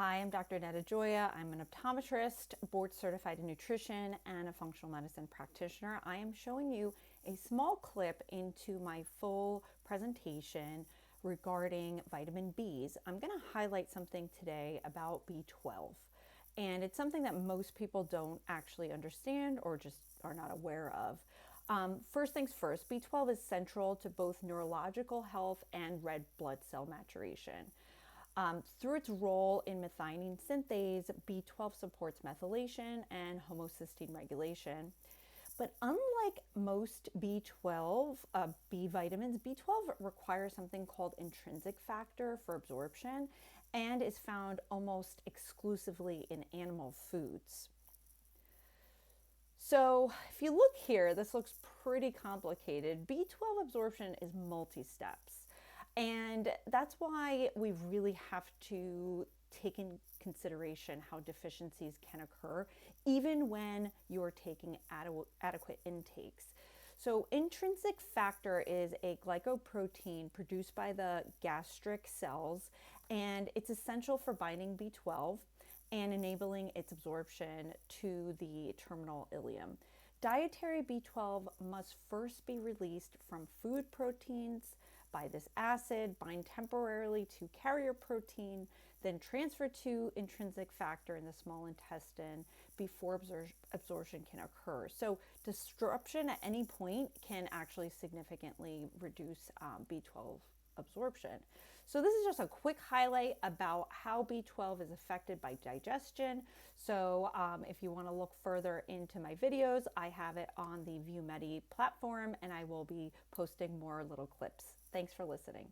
Hi, I'm Dr. Netta Joya. I'm an optometrist, board certified in nutrition, and a functional medicine practitioner. I am showing you a small clip into my full presentation regarding vitamin Bs. I'm going to highlight something today about B12. And it's something that most people don't actually understand or just are not aware of. First things first, B12 is central to both neurological health and red blood cell maturation. Through its role in methionine synthase, B12 supports methylation and homocysteine regulation. But unlike most B12, B vitamins, B12 requires something called intrinsic factor for absorption and is found almost exclusively in animal foods. So if you look here, this looks pretty complicated. B12 absorption is multi-steps. And that's why we really have to take in consideration how deficiencies can occur, even when you're taking adequate intakes. So intrinsic factor is a glycoprotein produced by the gastric cells, and it's essential for binding B12 and enabling its absorption to the terminal ileum. Dietary B12 must first be released from food proteins by this acid, bind temporarily to carrier protein, then transfer to intrinsic factor in the small intestine before absorption can occur. So disruption at any point can actually significantly reduce B12 absorption. So this is just a quick highlight about how B12 is affected by digestion. So if you want to look further into my videos, I have it on the VuMedi platform, and I will be posting more little clips. Thanks for listening.